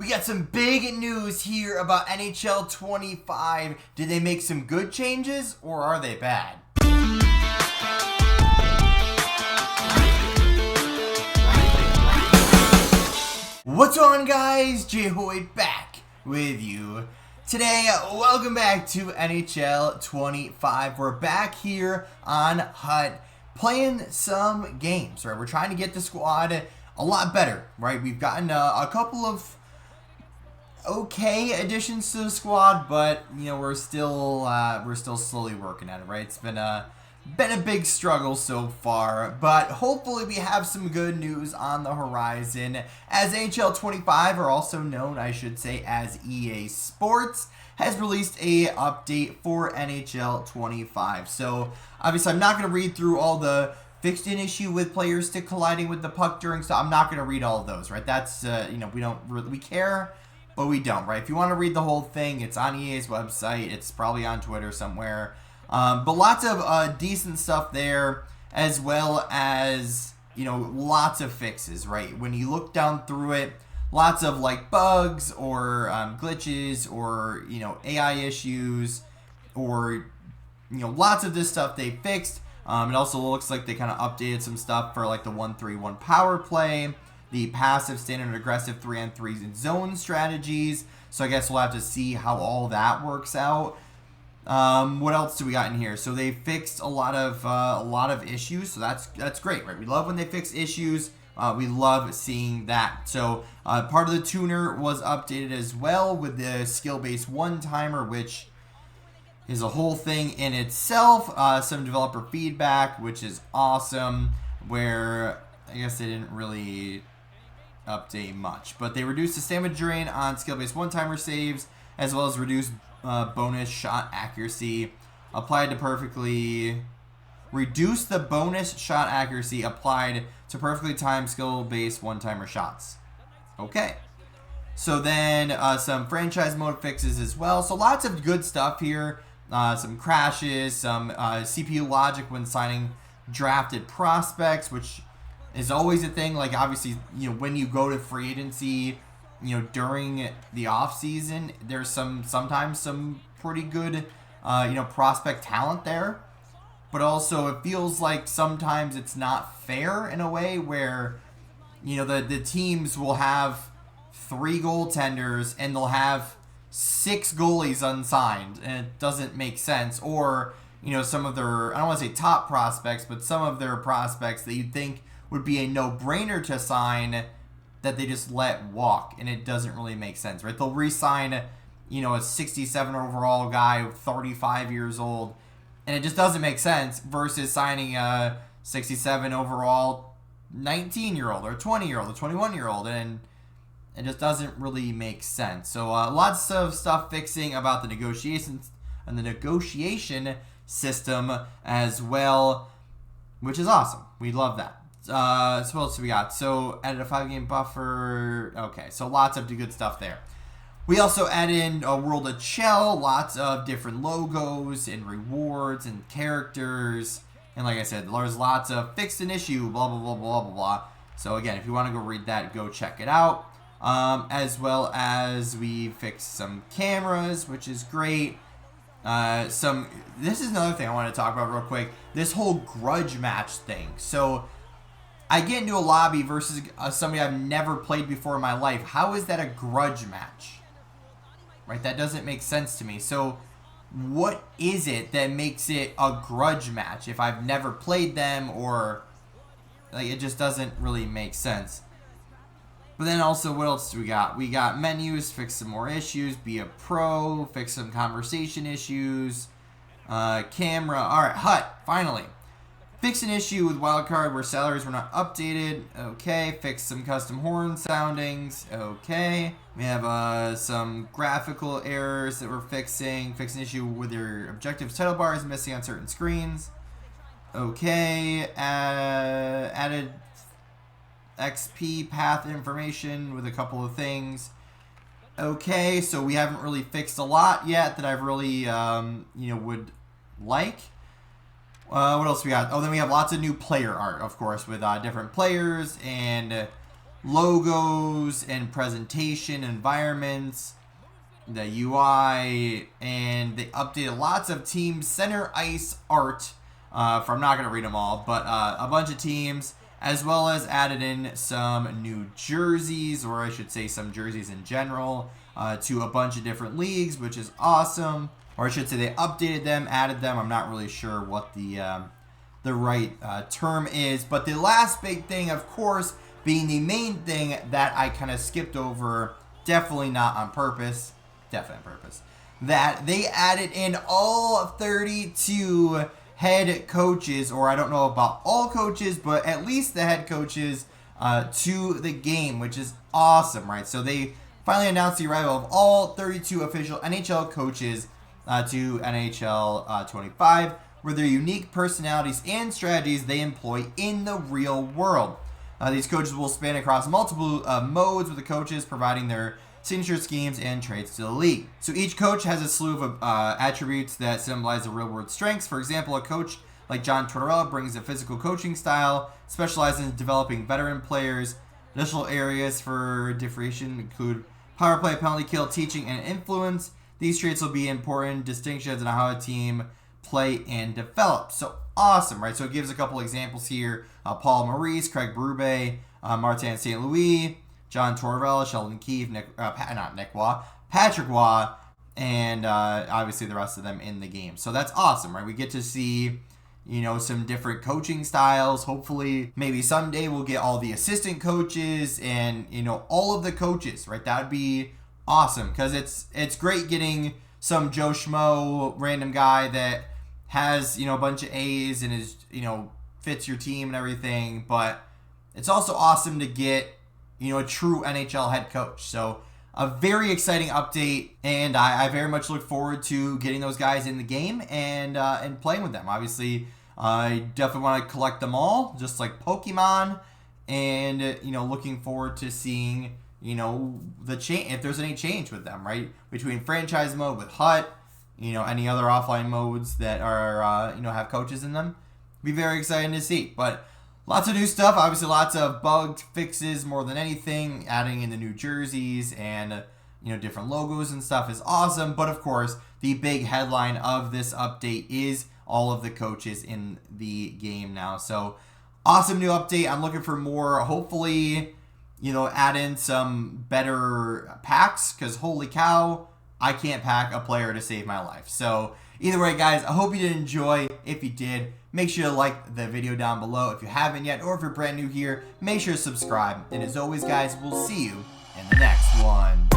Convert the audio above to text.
We got some big news here about NHL 25. Did they make some good changes or are they bad? What's on, guys? Jay Hoyt back with you. Today, welcome back to NHL 25. We're back here on HUT playing some games, right? We're trying to get the squad a lot better, right? We've gotten a couple of okay additions to the squad, but you know we're still slowly working at it, right? It's been a big struggle so far, but hopefully we have some good news on the horizon, as NHL 25, or also known, I should say, as EA Sports, has released a update for NHL 25. So obviously I'm not going to read through all the fixed in issue with players stick colliding with the puck during, so I'm not going to read all of those, right? That's we don't really, we care, but we don't, right? If you want to read the whole thing, it's on EA's website. It's probably on Twitter somewhere. But lots of decent stuff there, as well as, lots of fixes, right? When you look down through it, lots of like bugs or glitches or, AI issues or, lots of this stuff they fixed. It also looks like they kind of updated some stuff for like the 1-3-1 power play, the passive, standard, aggressive 3-on-3 zone strategies. So I guess we'll have to see how all that works out. What else do we got in here? So they fixed a lot of issues. So that's great, right? We love when they fix issues. We love seeing that. So part of the tuner was updated as well with the skill-based one-timer, which is a whole thing in itself. Some developer feedback, which is awesome, where I guess they didn't really update much, but they reduced the stamina drain on skill-based one-timer saves, as well as reduced bonus shot accuracy applied to perfectly reduce the bonus shot accuracy applied to perfectly timed skill-based one-timer shots. Okay. So then some franchise mode fixes as well. So lots of good stuff here. Some crashes, some CPU logic when signing drafted prospects, which is always a thing. Like obviously, when you go to free agency, during the off season, there's sometimes some pretty good, prospect talent there, but also it feels like sometimes it's not fair in a way where, the teams will have 3 goaltenders and they'll have 6 goalies unsigned, and it doesn't make sense. Or, some of their, I don't want to say top prospects, but some of their prospects that you'd think would be a no-brainer to sign, that they just let walk, and it doesn't really make sense, right? They'll re-sign, a 67 overall guy, 35 years old, and it just doesn't make sense, versus signing a 67 overall 19-year-old or 20-year-old or 21-year-old, and it just doesn't really make sense. So lots of stuff fixing about the negotiations and the negotiation system as well, which is awesome. We love that. So what else do we got? So added a 5-game buffer. Okay, so lots of good stuff there. We also added in a world of chel, lots of different logos and rewards and characters. And like I said, there's lots of fixed an issue, blah, blah, blah, blah, blah, blah. So again, if you want to go read that, go check it out. As well as we fixed some cameras, which is great. This is another thing I want to talk about real quick. This whole grudge match thing. So I get into a lobby versus somebody I've never played before in my life. How is that a grudge match? Right? That doesn't make sense to me. So what is it that makes it a grudge match if I've never played them, or like it just doesn't really make sense. But then also, what else do we got? We got menus, fix some more issues, be a pro, fix some conversation issues, camera. All right, HUT, finally. Fix an issue with wildcard where salaries were not updated. Okay. Fix some custom horn soundings. Okay. We have some graphical errors that we're fixing. Fix an issue with your objectives title bars missing on certain screens. Okay. Added XP path information with a couple of things. Okay. So we haven't really fixed a lot yet that I've really, would like. What else we got? Oh, then we have lots of new player art, of course, with different players and logos and presentation environments, the UI, and they updated lots of team center ice art. I'm not going to read them all, but a bunch of teams, as well as added in some new jerseys, or I should say some jerseys in general, to a bunch of different leagues, which is awesome. Or I should say they updated them, added them. I'm not really sure what the right term is. But the last big thing, of course, being the main thing that I kind of skipped over, definitely not on purpose, definitely on purpose, that they added in all 32 head coaches, or I don't know about all coaches, but at least the head coaches to the game, which is awesome, right? So they finally announced the arrival of all 32 official NHL coaches to NHL 25, with their unique personalities and strategies they employ in the real world. These coaches will span across multiple modes, with the coaches providing their signature schemes and traits to the league. So each coach has a slew of attributes that symbolize the real-world strengths. For example, a coach like John Tortorella brings a physical coaching style, specializing in developing veteran players. Additional areas for differentiation include power play, penalty kill, teaching, and influence. These traits will be important distinctions in how a team play and develop. So awesome, right? So it gives a couple examples here. Paul Maurice, Craig Berube, Martin St. Louis, John Tortorella, Sheldon Keefe, Patrick Waugh, and obviously the rest of them in the game. So that's awesome, right? We get to see, some different coaching styles. Hopefully, maybe someday we'll get all the assistant coaches and, all of the coaches, right? That would be awesome, because it's great getting some Joe Schmo random guy that has, a bunch of A's and is, fits your team and everything. But it's also awesome to get, a true NHL head coach. So a very exciting update, and I very much look forward to getting those guys in the game and playing with them. Obviously, I definitely want to collect them all, just like Pokemon, and looking forward to seeing the change, if there's any change with them, right, between franchise mode with Hut, any other offline modes that are have coaches in them. Be very exciting to see, but. Lots of new stuff, obviously lots of bugged fixes more than anything. Adding in the new jerseys and, different logos and stuff is awesome. But of course, the big headline of this update is all of the coaches in the game now. So awesome new update. I'm looking for more. Hopefully, add in some better packs, because holy cow, I can't pack a player to save my life. So either way, guys, I hope you did enjoy. If you did, make sure to like the video down below if you haven't yet, or if you're brand new here, make sure to subscribe. And as always, guys, we'll see you in the next one.